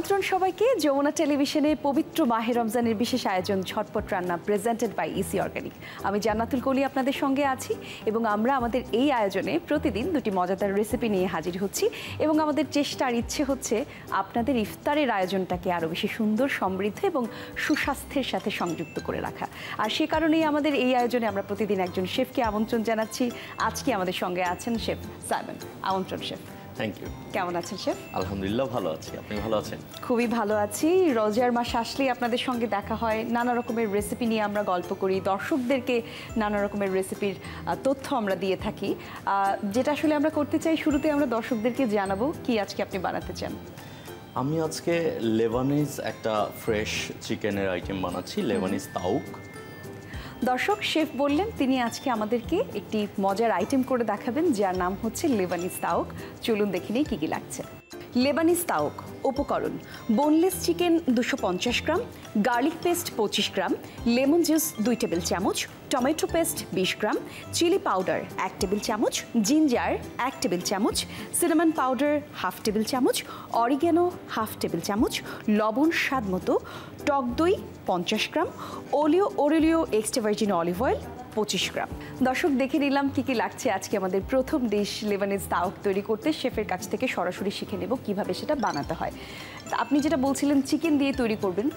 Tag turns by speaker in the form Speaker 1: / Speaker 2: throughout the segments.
Speaker 1: আমন্ত্রণ সবাইকে যমুনা টেলিভিশনে পবিত্র মাহে রমজানের বিশেষ আয়োজন ঝটপট রান্না প্রেজেন্টেড বাই ইসি অর্গানিক। আমি জান্নাতুল কলি আপনাদের সঙ্গে আছি এবং আমরা আমাদের এই আয়োজনে প্রতিদিন দুটি মজাদার রেসিপি নিয়ে হাজির হচ্ছি এবং আমাদের চেষ্টা আর ইচ্ছে হচ্ছে আপনাদের ইফতারের আয়োজনটাকে আরও বেশি সুন্দর, সমৃদ্ধ এবং সুস্বাস্থ্যের সাথে সংযুক্ত করে রাখা। আর সে কারণেই আমাদের এই আয়োজনে আমরা প্রতিদিন একজন শেফকে আমন্ত্রণ জানাচ্ছি। আজকে আমাদের সঙ্গে আছেন শেফ সাইমন। আমন্ত্রণ শেফ।
Speaker 2: Thank you.
Speaker 1: কেমন আছেন শেফ?
Speaker 2: আলহামদুলিল্লাহ ভালো আছি, আপনি ভালো আছেন?
Speaker 1: খুবই ভালো আছি। রোজার মাস আসলেই আপনাদের সঙ্গে দেখা হয়, নানা রকমের রেসিপি নিয়ে আমরা গল্প করি, দর্শকদেরকে নানা রকমের রেসিপির তথ্য আমরা দিয়ে থাকি। যেটা আসলে আমরা করতে চাই, শুরুতে আমরা দর্শকদেরকে জানাবো কি আজকে আপনি বানাতে চান।
Speaker 2: আমি আজকে লেবানিজ একটা ফ্রেশ চিকেনের আইটেম বানাচ্ছি, লেবানিজ তাউক।
Speaker 1: দর্শক, শেফ বললেন তিনি আজকে আমাদেরকে একটি মজার আইটেম করে দেখাবেন যার নাম হচ্ছে লেবানিজ তাউক। চলুন দেখে নিই কী কী লাগছে। লেবানিজ তাউক উপকরণ: বোনলেস চিকেন 250 গ্রাম, গার্লিক পেস্ট 25 গ্রাম, লেমন জুস 2 টেবিল চামচ, টমেটো পেস্ট 20 গ্রাম, চিলি পাউডার 1 টেবিল চামচ, জিঞ্জার 1 টেবিল চামচ, সিনামন পাউডার 1/2 টেবিল চামচ, অরিগ্যানো 1/2 টেবিল চামচ, লবণ স্বাদ মতো, টক দই 50 গ্রাম, ওলিও এক্সট্রা ভার্জিন অলিভ অয়েল 25 গ্রাম। দর্শক, দেখে নিলাম কী কী লাগছে আজকে আমাদের প্রথম ডিশ লেবানিজ তাউক তৈরি করতে। শেফের কাছ থেকে সরাসরি শিখে নেব কীভাবে সেটা বানাতে হয়। আপনি যেটা বলছিলেন চিকেন দিয়ে তৈরি করবেন,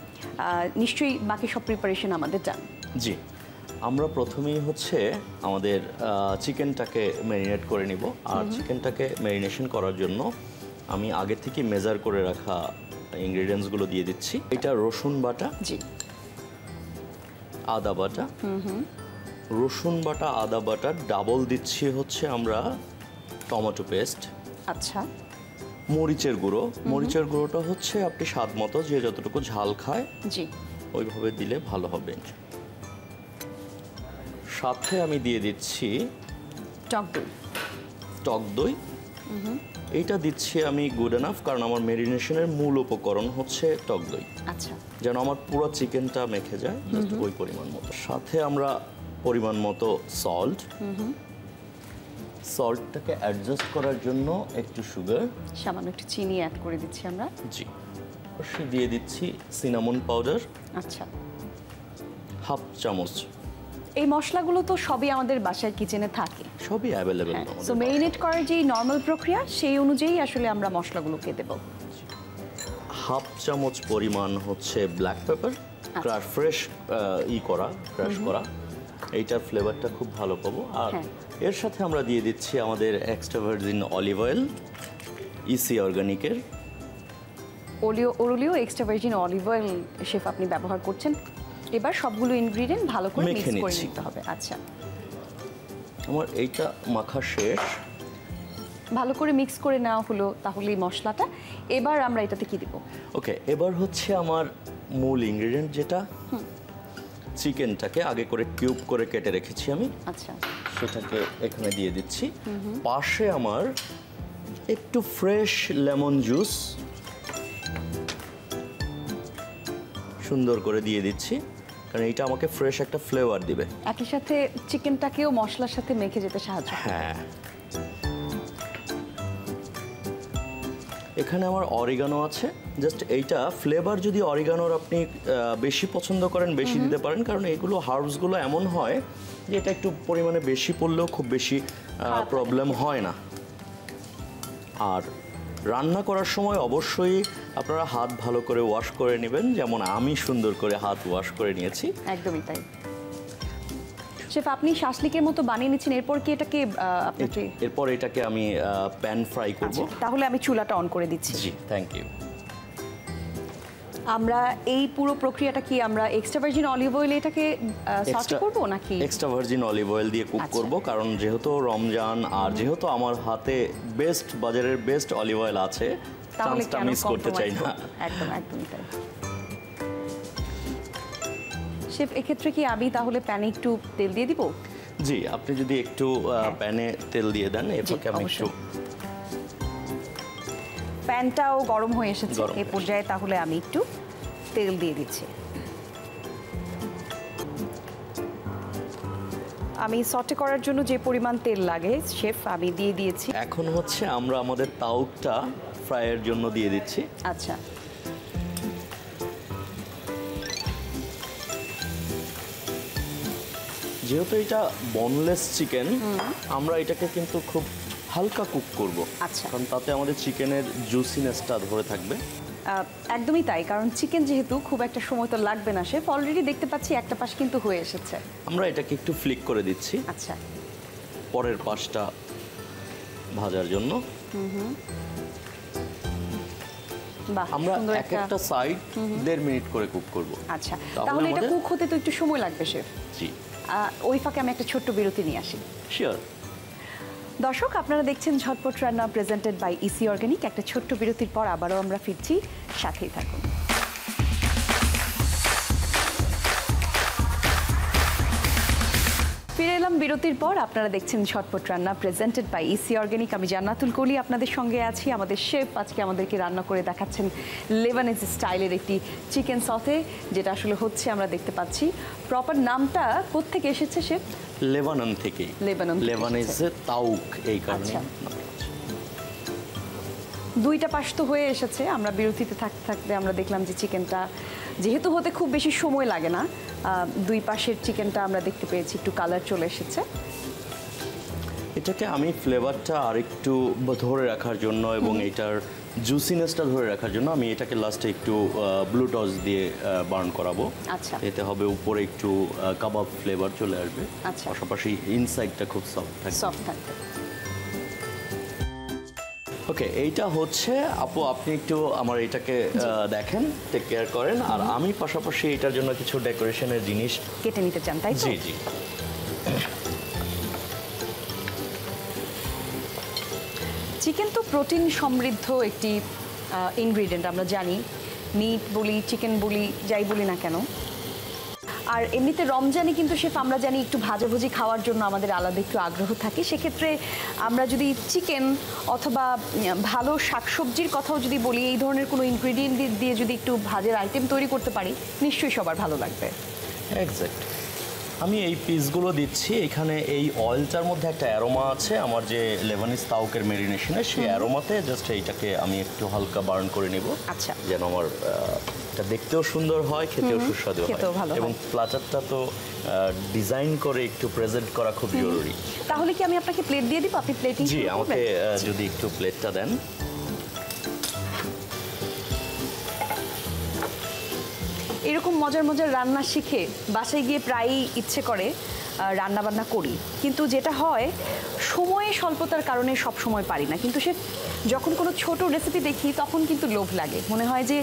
Speaker 1: নিশ্চয়ই বাকি সব প্রিপারেশন আমাদের জান।
Speaker 2: জি, আমরা প্রথমেই হচ্ছে আমাদের চিকেনটাকে ম্যারিনেট করে নিব। আর চিকেনটাকে ম্যারিনেশন করার জন্য আমি আগে থেকে মেজার করে রাখা ইনগ্রেডিয়েন্টসগুলো দিয়ে দিচ্ছি। এটা রসুন বাটা,
Speaker 1: জি,
Speaker 2: আদা বাটা, রসুন বাটা, আদা বাটা, ডাবল দিচ্ছি হচ্ছে আমরা টমেটো পেস্ট।
Speaker 1: আচ্ছা,
Speaker 2: মরিচের গুঁড়ো, মরিচের গুঁড়োটা হচ্ছে আপনি স্বাদ মতো, যে যতটুকু ঝাল খায়
Speaker 1: জি
Speaker 2: ওইভাবে দিলে ভালো হবে। সাথে আমি দিয়ে দিচ্ছি টক দই। এইটা দিচ্ছি আমি গুড এনাফ, কারণ আমার ম্যারিনেশনের মূল উপকরণ হচ্ছে টক দই।
Speaker 1: আচ্ছা,
Speaker 2: যেন আমার পুরো চিকেনটা মেখে যায়, ওই পরিমাণ মতো। সাথে আমরা পরিমাণ মতো সল্ট, সল্টটাকে অ্যাডজাস্ট করার জন্য একটু সুগার,
Speaker 1: সামান্য একটু চিনি অ্যাড করে দিচ্ছি আমরা।
Speaker 2: জি, অবশ্যই দিয়ে দিচ্ছি সিনামন পাউডার।
Speaker 1: আচ্ছা,
Speaker 2: 1/2 চামচ।
Speaker 1: এই মশলাগুলো তো সবই আমাদের বাসায় কিচেনে থাকে,
Speaker 2: সবই অ্যাভেলেবেল।
Speaker 1: সো মেরিনেট করার যেই নর্মাল প্রক্রিয়া সেই অনুযায়ী আসলে আমরা মশলাগুলোকে দেব।
Speaker 2: 1/2 চামচ পরিমাণ হচ্ছে ব্ল্যাক পেপার, ফ্রেশ ক্রাশ করা। এইটার ফ্লেভারটা খুব ভালো পাবো। আর এর সাথে আমরা দিয়ে দিচ্ছি আমাদের এক্সট্রা ভার্জিন অলিভ অয়েল, ইসি অর্গানিকের।
Speaker 1: Olio extra virgin olive oil chef আপনি ব্যবহার করছেন। এবার সবগুলো ইনগ্রেডিয়েন্ট ভালো করে মিক্স করে নিতে হবে। আচ্ছা,
Speaker 2: আমার এইটা মাখা শেষ,
Speaker 1: ভালো করে মিক্স করে নেওয়া হলো তাহলে এই মশলাটা। এবার আমরা এটাতে কি দিব?
Speaker 2: ওকে, এবার হচ্ছে আমার মূল ইনগ্রেডিয়েন্ট, যেটা চিকেনটাকে আগে করে কিউব করে কেটে রেখেছি আমি।
Speaker 1: আচ্ছা,
Speaker 2: সেটাকে এখানে দিয়ে দিচ্ছি। পাশে আমার একটু ফ্রেশ লেমন জুস সুন্দর করে দিয়ে দিচ্ছি, কারণ এইটা আমাকে ফ্রেশ একটা ফ্লেভার দিবে।
Speaker 1: একই সাথে চিকেনটাকেও মশলার সাথে মেখে যেতে সাহায্য করে।
Speaker 2: হ্যাঁ, এখানে আমার অরিগানো আছে। জাস্ট এইটা ফ্লেভার, যদি অরিগানোর আপনি বেশি পছন্দ করেন বেশি দিতে পারেন, কারণ এইগুলো হার্বসগুলো এমন হয় যে এটা একটু পরিমাণে বেশি পড়লেও খুব বেশি প্রবলেম হয় না। আর রান্না করার সময় অবশ্যই আপনারা হাত ভালো করে ওয়াশ করে নেবেন, যেমন আমি সুন্দর করে হাত ওয়াশ করে নিয়েছি।
Speaker 1: একদমই তাই। শেফ, আপনি শাসলিকের মতো বানিয়ে নিচ্ছেন, এরপর কি এটাকে আপনাকে
Speaker 2: এরপর এটাকে আমি প্যান ফ্রাই করব।
Speaker 1: তাহলে আমি চুলাটা অন করে দিচ্ছি।
Speaker 2: জি, থ্যাংক ইউ।
Speaker 1: আমরা এই পুরো প্রক্রিয়াটা কি আমরা এক্সট্রা ভার্জিন অলিভ অয়েল এটাকে সস করব নাকি
Speaker 2: এক্সট্রা ভার্জিন অলিভ অয়েল দিয়ে কুক করব? কারণ যেহেতু রমজান আর যেহেতু আমার হাতে বাজারের বেস্ট অলিভ অয়েল আছে, চান্সটা মিস করতে চাই না।
Speaker 1: একদমই তাই। শেফ, এক্ষেত্রে কি আমি তাহলে প্যানে একটু তেল দিয়ে দিব?
Speaker 2: জি, আপনি যদি একটু প্যানে তেল দিয়ে দেন। এরপরে আমি একটু,
Speaker 1: প্যানটাও গরম হয়ে এসেছে এই পর্যায়ে, তাহলে আমি একটু তেল দিয়ে দিচ্ছি। আমি সটে করার জন্য যে পরিমাণ তেল লাগে শেফ আমি দিয়ে দিয়েছি।
Speaker 2: এখন হচ্ছে আমরা আমাদের তাউকটা ফ্রাইয়ের জন্য দিয়ে দিচ্ছি।
Speaker 1: আচ্ছা,
Speaker 2: যেহেতু এটা বোনলেস চিকেন, আমরা এটাকে কিন্তু খুব হালকা কুক করব।
Speaker 1: আচ্ছা।
Speaker 2: কারণ তাতে আমাদের চিকেনের জুসিনেসটা ধরে থাকবে।
Speaker 1: একদমই তাই, কারণ চিকেন যেহেতু খুব একটা সময় তো লাগবে না, শেফ অলরেডি দেখতে পাচ্ছি একটা পাশ কিন্তু হয়ে এসেছে।
Speaker 2: আমরা এটাকে একটু ফ্লিক করে দিচ্ছি
Speaker 1: আচ্ছা,
Speaker 2: পরের পাশটা ভাজার জন্য।
Speaker 1: বাহ,
Speaker 2: আমরা
Speaker 1: সুন্দর
Speaker 2: এক একটা সাইড 1.5 মিনিট করে কুক করব।
Speaker 1: আচ্ছা, তাহলে এটা কুক হতে তো একটু সময় লাগবে শেফ।
Speaker 2: জি,
Speaker 1: ওই ফাঁকে আমি একটা ছোট্ট বিরতি নিয়ে আসি।
Speaker 2: শিওর।
Speaker 1: দর্শক, আপনারা দেখছেন ঝটপট রান্না প্রেজেন্টেড বাই ইসি অর্গানিক। একটা ছোট্ট বিরতির পর আবারও আমরা ফিরছি, সাথেই থাকুন। ফিরে এলাম বিরতির পর। আপনারা দেখছেন ঝটপট রান্না প্রেজেন্টেড বাই ইসি অর্গানিক। আমি জান্নাতুল কলি আপনাদের সঙ্গে আছি। আমাদের শেফ আজকে আমাদেরকে রান্না করে দেখাচ্ছেন লেবানিজ স্টাইলের একটি চিকেন সতে, যেটা আসলে হচ্ছে আমরা দেখতে পাচ্ছি। প্রপার নামটা কোত্থেকে এসেছে শেফ?
Speaker 2: লেবানন থেকে। লেবানিজে তাউক, এই কারণে।
Speaker 1: দুইটা পাশ তো হয়ে এসেছে। আমরা বিরতিতে থাকতে থাকতে আমরা দেখলাম যে চিকেনটা যেহেতু হতে খুব বেশি সময় লাগে না, দুই পাশের চিকেনটা আমরা দেখতে পেয়েছি একটু কালার চলে এসেছে।
Speaker 2: এটাকে আমি ফ্লেভারটা আরেকটু ধরে রাখার জন্য এবং এটার জুসিনেসটা ধরে রাখার জন্য আমি এটাকে লাস্টে একটু ব্লু টস দিয়ে বার্ন করাবো।
Speaker 1: আচ্ছা।
Speaker 2: এতে হবে উপরে একটু কাবাব ফ্লেভার চলে আসবে।
Speaker 1: আচ্ছা।
Speaker 2: পাশাপাশি ইনসাইডটা খুব সফট থাকবে। ওকে, এইটা হচ্ছে আপু, আপনি একটু আমার এটাকে দেখেন, টেক কেয়ার করেন, আর আমি পাশাপাশি এটার জন্য কিছু ডেকোরেশনের জিনিস
Speaker 1: কেটে নিতে চান, তাই তো?
Speaker 2: জি জি।
Speaker 1: চিকেন তো প্রোটিন সমৃদ্ধ একটি ইনগ্রিডিয়েন্ট, আমরা জানি। মিট বলি, চিকেন বলি, যাই বলি না কেন। আর এমনিতে রমজানে কিন্তু শেফ আমরা জানি একটু ভাজাভুজি খাওয়ার জন্য আমাদের আলাদা একটু আগ্রহ থাকে। সেক্ষেত্রে আমরা যদি চিকেন অথবা ভালো শাকসবজির কথাও যদি বলি, এই ধরনের কোনো ইনগ্রিডিয়েন্ট দিয়ে যদি একটু ভাজের আইটেম তৈরি করতে পারি, নিশ্চয়ই সবার ভালো লাগবে।
Speaker 2: এক্স্যাক্ট। আমি এই পিসগুলো দিচ্ছি। এখানে এই অয়েলটার মধ্যে একটা অ্যারোমা আছে আমার যে লেবানিজ তাউকের মেরিনেশনে, সেই অ্যারোমাতে জাস্ট এইটাকে আমি একটু হালকা বার্ন করে নেব।
Speaker 1: আচ্ছা।
Speaker 2: যেন আমার এটা দেখতেও সুন্দর হয়, খেতেও সুস্বাদু হয়, এবং প্লাটারটা তো ডিজাইন করে একটু প্রেজেন্ট করা খুব জরুরি।
Speaker 1: তাহলে কি আমি আপনাকে প্লেট দিয়ে দিব? আপনি প্লেটিং?
Speaker 2: জি, আমাকে যদি একটু প্লেটটা দেন।
Speaker 1: এরকম মজার মজার রান্না শিখে বাসায় গিয়ে প্রায়ই ইচ্ছে করে রান্না বান্না করি, কিন্তু যেটা হয় সময়ে স্বল্পতার কারণে সব সময় পারি না। কিন্তু সে যখন কোনো ছোট রেসিপি দেখি তখন কিন্তু লোভ লাগে, মনে হয় যে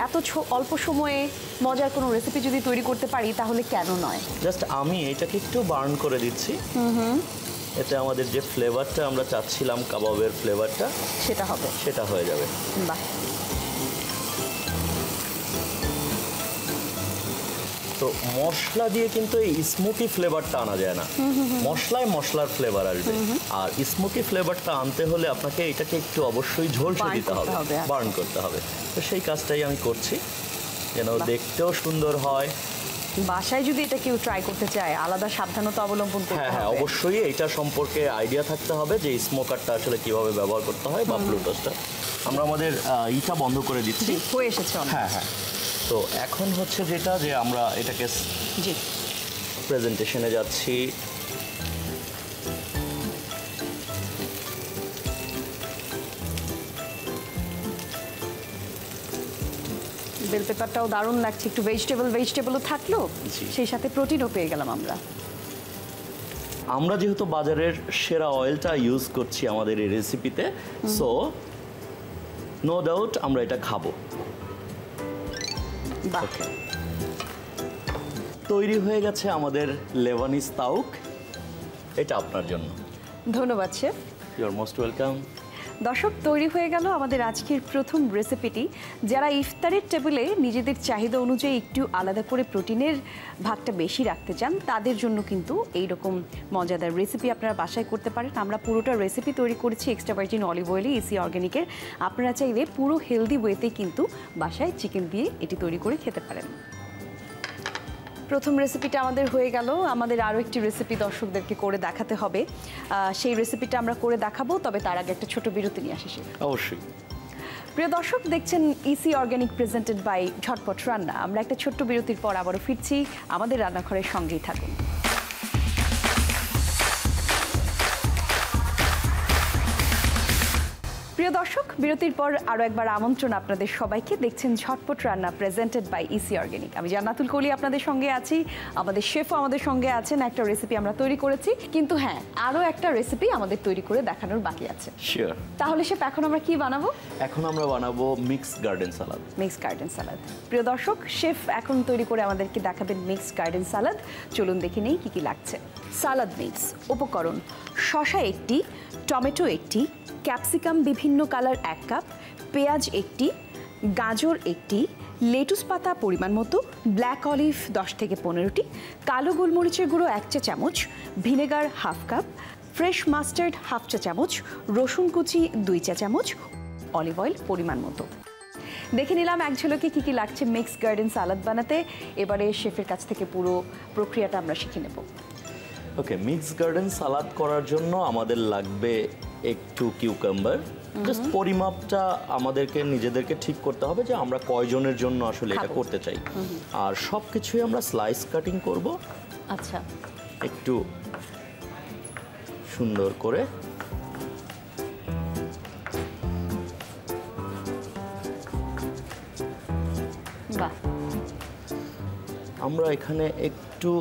Speaker 1: এত অল্প সময়ে মজার কোনো রেসিপি যদি তৈরি করতে পারি তাহলে কেন নয়।
Speaker 2: জাস্ট আমি এটাকে একটু বার্ন করে দিচ্ছি। এতে আমাদের যে ফ্লেভারটা আমরা চাচ্ছিলাম, কাবাবের ফ্লেভারটা, সেটা হয়ে যাবে।
Speaker 1: বাহ।
Speaker 2: তো মশলা দিয়ে কিন্তু এই স্মোকি ফ্লেভারটা আনা যায় না। মশলায় মশলার ফ্লেভার আসবে, আর স্মোকি ফ্লেভারটা আনতে হলে আপনাকে এটাকে একটু অবশ্যই ঝলসে দিতে হবে, বার্ন করতে হবে। তো সেই কাজটাই আমি করছি, যেন দেখতেও সুন্দর হয়।
Speaker 1: বাসায় যদি এটা কেউ ট্রাই করতে চায়, আলাদা সাবধানতা অবলম্বন করতে হবে।
Speaker 2: হ্যাঁ, অবশ্যই এটা সম্পর্কে আইডিয়া থাকতে হবে যে স্মোকারটা আসলে কিভাবে ব্যবহার করতে হয়, বা ব্লুটুথটা। আমরা আমাদের ইটা বন্ধ করে দিচ্ছি,
Speaker 1: হয়ে এসেছে।
Speaker 2: হ্যাঁ। তো এখন হচ্ছে যেটা, যে আমরা এটাকে প্রেজেন্টেশনে যাচ্ছি।
Speaker 1: বেল পেপারটাও দারুণ লাগছে, একটু ভেজিটেবলও থাকলো, সেই সাথে প্রোটিনও পেয়ে গেলাম আমরা।
Speaker 2: আমরা যেহেতু বাজারের সেরা অয়েলটা ইউজ করছি আমাদের এই রেসিপিতে, সো নো ডাউট আমরা এটা খাবো। তৈরি হয়ে গেছে আমাদের লেবানিজ তাউক। এটা আপনার জন্য।
Speaker 1: ধন্যবাদ chef.
Speaker 2: You are most welcome.
Speaker 1: দর্শক, তৈরি হয়ে গেল আমাদের আজকের প্রথম রেসিপিটি। যারা ইফতারের টেবিলে নিজেদের চাহিদা অনুযায়ী একটু আলাদা করে প্রোটিনের ভাগটা বেশি রাখতে চান, তাদের জন্য কিন্তু এইরকম মজাদার রেসিপি আপনারা বাসায় করতে পারেন। আমরা পুরোটা রেসিপি তৈরি করেছি এক্সট্রা ভার্জিন অলিভ অয়েলে, ইসি অর্গানিকের। আপনারা চাইলে পুরো হেলদি ওয়েতে কিন্তু বাসায় চিকেন দিয়ে এটি তৈরি করে খেতে পারেন। প্রথম রেসিপিটা আমাদের হয়ে গেল। আমাদের আরও একটি রেসিপি দর্শকদেরকে করে দেখাতে হবে, সেই রেসিপিটা আমরা করে দেখাবো, তবে তার আগে একটা ছোট বিরতি নিয়ে আসি।
Speaker 2: অবশ্যই।
Speaker 1: প্রিয় দর্শক, দেখছেন ইসি অর্গানিক প্রেজেন্টেড বাই ঝটপট রান্না। আমরা একটা ছোট্ট বিরতির পর আবারও ফিরছি, আমাদের রান্নাঘরের সঙ্গেই থাকুন। প্রিয় দর্শক, বিরতির পর আরও একবার আমন্ত্রণ আপনাদের সবাইকে। দেখছেন ঝটপট রান্না, প্রেজেন্টেড বাই ইসি অর্গানিক। আমি জান্নাতুল কলি আপনাদের সঙ্গে আছি, আমাদের শেফও আমাদের সঙ্গে আছেন। একটা রেসিপি আমরা তৈরি করেছি, কিন্তু হ্যাঁ, আরও একটা রেসিপি আমাদের তৈরি করে দেখানোর বাকি আছে।
Speaker 2: শিওর।
Speaker 1: তাহলে শেফ, এখন আমরা কি বানাবো?
Speaker 2: এখন আমরা বানাবো mixed garden salad.
Speaker 1: Mixed garden salad. প্রিয় দর্শক, শেফ এখন তৈরি করে আমাদেরকে দেখাবেন মিক্সড গার্ডেন সালাদ। চলুন দেখে নেই কি কি লাগছে। সালাদ মিক্স। উপকরণ: শসা একটি, টমেটো একটি, ক্যাপসিকাম বিভিন্ন কালার 1 কাপ, পেঁয়াজ একটি, গাজর একটি, লেটুস পাতা পরিমাণ মতো, ব্ল্যাক অলিভ 10 থেকে 15টি, কালো গোলমরিচের গুঁড়ো 1 চা চামচ, ভিনেগার 1/2 কাপ, ফ্রেশ মাস্টার্ড 1/2 চা চামচ, রসুন কুচি 2 চা চামচ, অলিভ অয়েল পরিমাণ মতো। দেখে নিলাম এক ঝলকে কী কী লাগছে মিক্সড গার্ডেন সালাদ বানাতে। এবারে শেফের কাছ থেকে পুরো প্রক্রিয়াটা আমরা শিখে নেব।
Speaker 2: ওকে, মিক্সড গার্ডেন সালাদ করার জন্য আমাদের লাগবে একটু কিউকাম্বার। জাস্ট পরিমাপটা আমাদেরকে নিজেদেরকে ঠিক করতে হবে যে আমরা কয়জনের জন্য আসলে এটা করতে চাই। আর সব কিছুই আমরা স্লাইস কাটিং করব।
Speaker 1: আচ্ছা,
Speaker 2: একটু সুন্দর করে।
Speaker 1: বাহ।
Speaker 2: আমরা এখানে একটু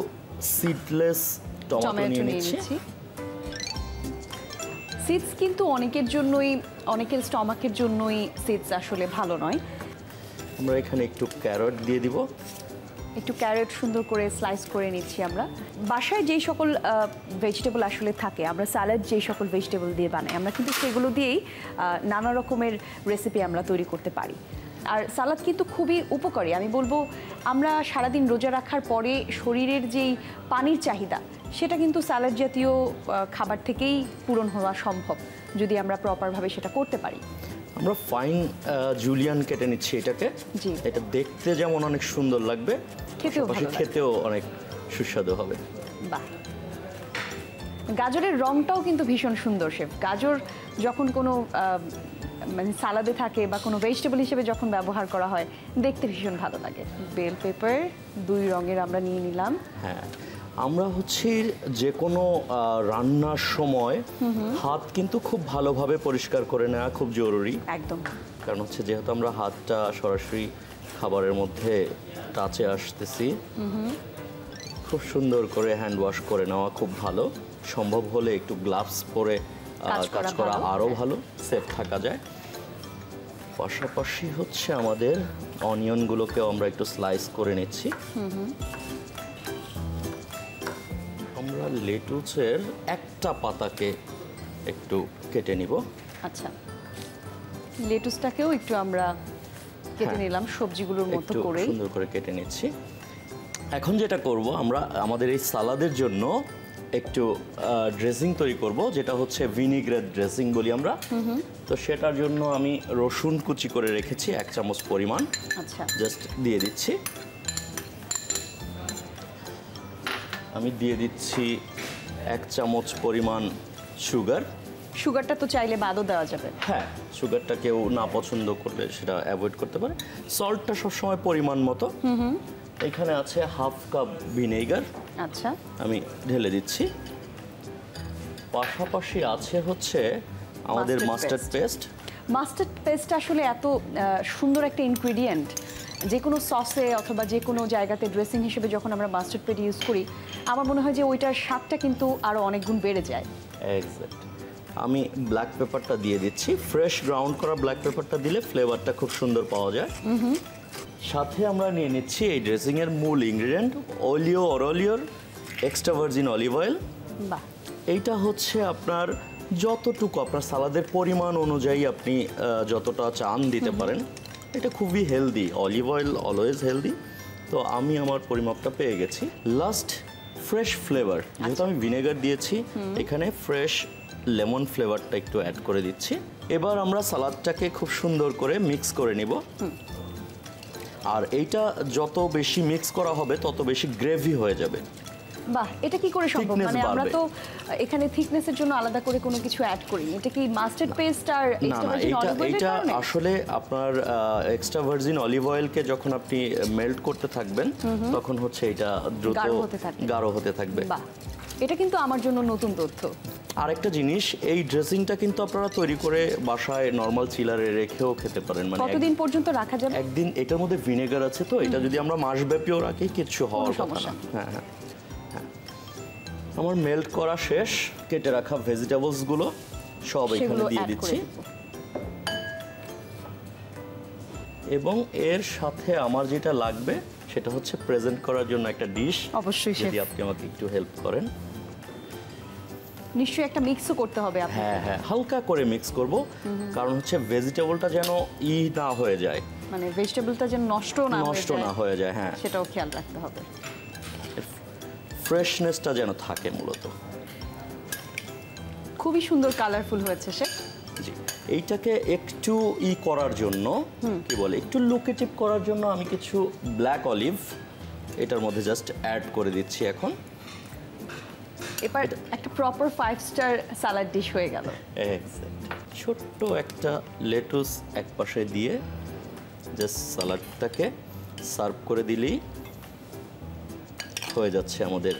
Speaker 2: সিডলেস টমেটো নিয়ে নিচ্ছি।
Speaker 1: সিডস কিন্তু অনেকের জন্যই, অনেকের স্টমাকের জন্যই সিডস আসলে ভালো নয়।
Speaker 2: আমরা এখানে একটু ক্যারট দিয়ে দিব।
Speaker 1: একটু ক্যারট সুন্দর করে স্লাইস করে নিচ্ছি আমরা। বাসায় যেই সকল ভেজিটেবল আসলে থাকে, আমরা স্যালাড যেই সকল ভেজিটেবল দিয়ে বানাই, আমরা কিন্তু সেগুলো দিয়েই নানা রকমের রেসিপি আমরা তৈরি করতে পারি। আর সালাদ কিন্তু খুবই উপকারী। আমি বলবো, আমরা সারাদিন রোজা রাখার পরে শরীরের যেই পানির চাহিদা, সেটা কিন্তু স্যালাড জাতীয় খাবার থেকেই পূরণ হওয়া সম্ভব, যদি আমরা প্রপারভাবে সেটা করতে পারি।
Speaker 2: আমরা ফাইন জুলিয়ান কেটে নিচ্ছি এটাকে।
Speaker 1: জি।
Speaker 2: এটা দেখতে যেমন অনেক সুন্দর লাগবে, খেতেও অনেক সুস্বাদু হবে।
Speaker 1: বাহ। গাজরের রংটাও কিন্তু ভীষণ সুন্দর শেফ। গাজর যখন কোনো মানে সালাদে থাকে বা কোনো ভেজিটেবল হিসেবে যখন ব্যবহার করা হয়, দেখতে ভীষণ ভালো লাগে। বেল পেপার 2 রঙের আমরা নিয়ে নিলাম।
Speaker 2: হ্যাঁ, আমরা যে কোনো রান্নার সময় হাত কিন্তু খুব ভালোভাবে পরিষ্কার করে নেওয়া খুব জরুরি।
Speaker 1: একদম।
Speaker 2: কারণ যেহেতু আমরা হাতটা সরাসরি খাবারের মধ্যে টাচে আসতেছি, খুব সুন্দর করে হ্যান্ড ওয়াশ করে নেওয়া খুব ভালো। সম্ভব হলে একটু গ্লাভস পরে কাজ করা আরও ভালো, সেফ থাকা যায়। পাশাপাশি আমাদের অনিয়নগুলোকেও আমরা একটু স্লাইস করে নিচ্ছি। আমরা লেটুসের একটা পাতাকে একটু কেটে নিব।
Speaker 1: আচ্ছা, লেটুসটাকেও একটু আমরা কেটে নিলাম সবজিগুলোর মতো করে,
Speaker 2: সুন্দর করে কেটে নিচ্ছি। এখন যেটা করব, আমরা আমাদের এই সালাদের জন্য একটু ড্রেসিং তৈরি করব, যেটা হচ্ছে ভিনিগ্রেট ড্রেসিং বলি আমরা। তো সেটার জন্য আমি রসুন কুচি করে রেখেছি 1 চামচ পরিমাণ।
Speaker 1: আচ্ছা,
Speaker 2: জাস্ট দিয়ে দিচ্ছি। আমি দিয়ে দিচ্ছি 1 চামচ পরিমাণ সুগার।
Speaker 1: সুগারটা তো চাইলে বাদও দেওয়া যাবে।
Speaker 2: হ্যাঁ, সুগারটা কেউ না পছন্দ করলে সেটা অ্যাভয়েড করতে পারে। সল্টটা সবসময় পরিমাণ মতো। এখানে আছে 1/2 কাপ ভিনেগার।
Speaker 1: আচ্ছা,
Speaker 2: আমি ঢেলে দিচ্ছি। পাশাপাশি আছে আমাদের মাস্টার্ড পেস্ট।
Speaker 1: মাস্টার্ড পেস্ট আসলে এত সুন্দর একটা ইনগ্রেডিয়েন্ট। যে কোনো সসে অথবা যে কোনো জায়গাতে ড্রেসিং হিসেবে যখন আমরা মাস্টার্ড পেস্ট ইউজ করি, আমার মনে হয় যে ওইটার স্বাদটা কিন্তু আরও অনেক গুণ বেড়ে যায়।
Speaker 2: এক্স্যাক্ট। আমি ব্ল্যাক পেপারটা দিয়ে দিচ্ছি। ফ্রেশ গ্রাউন্ড করা ব্ল্যাক পেপারটা দিলে ফ্লেভারটা খুব সুন্দর পাওয়া যায়। সাথে আমরা নিয়ে নিচ্ছি এই ড্রেসিংয়ের মূল ইনগ্রেডিয়েন্ট, অলিওর এক্সট্রা ভার্জিন অলিভ অয়েল।
Speaker 1: বাহ।
Speaker 2: এইটা আপনার যতটুকু আপনার সালাদের পরিমাণ অনুযায়ী আপনি যতটা চান দিতে পারেন। এটা খুবই healthy, olive oil always healthy. তো আমি আমার পরিমাপটা পেয়ে গেছি। Last, fresh flavour. যেহেতু আমি ভিনেগার দিয়েছি, এখানে ফ্রেশ লেমন ফ্লেভারটা একটু অ্যাড করে দিচ্ছি। এবার আমরা সালাদটাকে খুব সুন্দর করে মিক্স করে নিব। আর এইটা যত বেশি মিক্স করা হবে তত বেশি গ্রেভি হয়ে যাবে।
Speaker 1: বাহ, এটা কি করে সম্ভব? মানে আমরা তো এখানে থিকনেসের জন্য আলাদা করে কোনো কিছু অ্যাড করিনি। এটা কি মাস্টার্ড পেস্ট আর এক্সট্রা ভার্জিন অলিভ অয়েলের কারণে?
Speaker 2: এটা আসলে আপনার এক্সট্রা ভার্জিন অলিভ অয়েলকে যখন আপনি মেল্ট করতে থাকবেন, তখন এটা দ্রুত গাঢ় হতে থাকবে।
Speaker 1: বাহ, এটা কিন্তু আমার জন্য নতুন তথ্য।
Speaker 2: আরেকটা জিনিস, এই ড্রেসিংটা কিন্তু আপনারা তৈরি করে বাসায় নর্মাল চিলারে রেখেও খেতে পারেন। মানে
Speaker 1: কতদিন পর্যন্ত রাখা যাবে?
Speaker 2: একদিন। এটার মধ্যে ভিনেগার আছে, তো এটা যদি আমরা মাসব্যাপীও রাখি কিচ্ছু হওয়ার কথা না। হ্যাঁ হ্যাঁ হ্যাঁ। আমার মেল্ট করা শেষ। কেটে রাখা ভেজিটেবলসগুলো সব এখানে দিয়ে দিচ্ছি, এবং এর সাথে আমার যেটা লাগবে সেটা হচ্ছে প্রেজেন্ট করার জন্য একটা ডিশ।
Speaker 1: অবশ্যই
Speaker 2: যদি আপনি আমাকে একটু হেল্প করেন।
Speaker 1: নিশ্চয়ই একটা মিক্সও করতে হবে আপনাকে।
Speaker 2: হ্যাঁ হ্যাঁ, হালকা করে মিক্স করব, কারণ হচ্ছে ভেজিটেবলটা যেন না হয়ে যায়,
Speaker 1: মানে ভেজিটেবলটা যেন নষ্ট না
Speaker 2: হয়ে যায়। হ্যাঁ,
Speaker 1: সেটাও খেয়াল রাখতে হবে।
Speaker 2: ফ্রেশনেসটা যেন থাকে মূলত।
Speaker 1: খুবই সুন্দর কালারফুল হয়েছে সে।
Speaker 2: জি, এইটাকে একটু করার জন্য, কি বলে, একটু লুকেটিভ করার জন্য আমি কিছু ব্ল্যাক অলিভ এটার মধ্যে জাস্ট অ্যাড করে দিচ্ছি এখন।
Speaker 1: এবার একটা প্রপার 5 স্টার সালাড ডিশ হয়ে গেল।
Speaker 2: ছোট্ট একটা লেটুস এক পাশে দিয়ে জাস্ট সালাডটাকে সার্ভ করে দিলেই হয়ে যাচ্ছে আমাদের।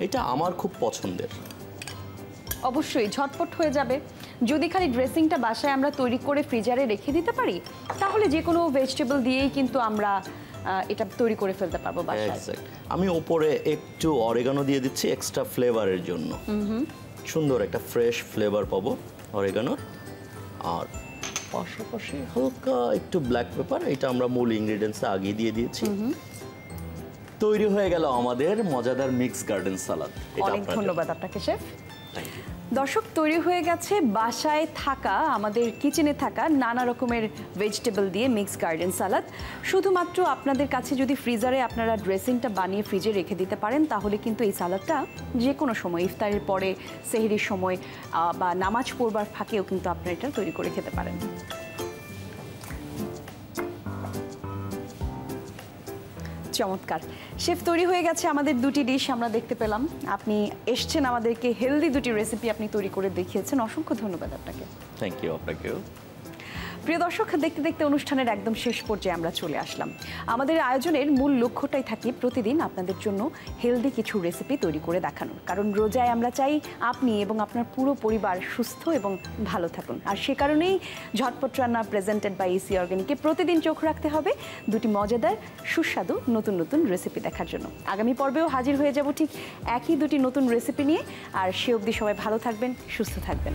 Speaker 2: এটা আমার খুব পছন্দের।
Speaker 1: অবশ্যই ঝটপট হয়ে যাবে। যদি খালি ড্রেসিংটা বাসায় আমরা তৈরি করে ফ্রিজারে রেখে দিতে পারি, তাহলে যে কোনো ভেজিটেবল দিয়েই কিন্তু আমরা এটা তৈরি করে ফেলতে পারবো বাসায়।
Speaker 2: আমি উপরে একটু অরিগানো দিয়ে দিচ্ছি এক্সট্রা ফ্লেভারের জন্য। সুন্দর একটা ফ্রেশ ফ্লেভার পাবো অরিগানোর। আর পাশাপাশি হালকা একটু ব্ল্যাক পেপার, এটা আমরা মূল ইনগ্রেডিয়েন্টসে আগে দিয়ে দিয়েছি। তৈরি হয়ে গেল আমাদের মজাদার মিক্স গার্ডেন সালাদ।
Speaker 1: অনেক ধন্যবাদ আপনাকে শেফ। দর্শক, তৈরি হয়ে গেছে বাসায় থাকা, আমাদের কিচেনে থাকা নানা রকমের ভেজিটেবল দিয়ে মিক্স গার্ডেন সালাদ। শুধুমাত্র আপনাদের কাছে যদি ফ্রিজারে আপনারা ড্রেসিংটা বানিয়ে ফ্রিজে রেখে দিতে পারেন, তাহলে কিন্তু এই সালাদটা যে কোনো সময়, ইফতারের পরে, সেহরির সময় বা নামাজ পড়বার ফাঁকেও কিন্তু আপনারা এটা তৈরি করে খেতে পারেন। চমৎকার শেফ, তৈরি হয়ে গেছে আমাদের দুটি ডিশ আমরা দেখতে পেলাম। আপনি এসছেন আমাদেরকে হেলদি দুটি রেসিপি আপনি তৈরি করে দেখিয়েছেন। অসংখ্য ধন্যবাদ আপনাকে।
Speaker 2: থ্যাংক ইউ আপনাকেও।
Speaker 1: প্রিয় দর্শক, দেখতে দেখতে অনুষ্ঠানের একদম শেষ পর্যায়ে আমরা চলে আসলাম। আমাদের আয়োজনের মূল লক্ষ্যটাই থাকে প্রতিদিন আপনাদের জন্য হেলদি কিছু রেসিপি তৈরি করে দেখানো, কারণ রোজায় আমরা চাই আপনি এবং আপনার পুরো পরিবার সুস্থ এবং ভালো থাকুন। আর সে কারণেই ঝটপট রান্না প্রেজেন্টেড বাই এসি অর্গানিকে প্রতিদিন চোখ রাখতে হবে দুটি মজাদার সুস্বাদু নতুন নতুন রেসিপি দেখার জন্য। আগামী পর্বেও হাজির হয়ে যাব ঠিক একই দুটি নতুন রেসিপি নিয়ে। আর সে অবধি সবাই ভালো থাকবেন, সুস্থ থাকবেন।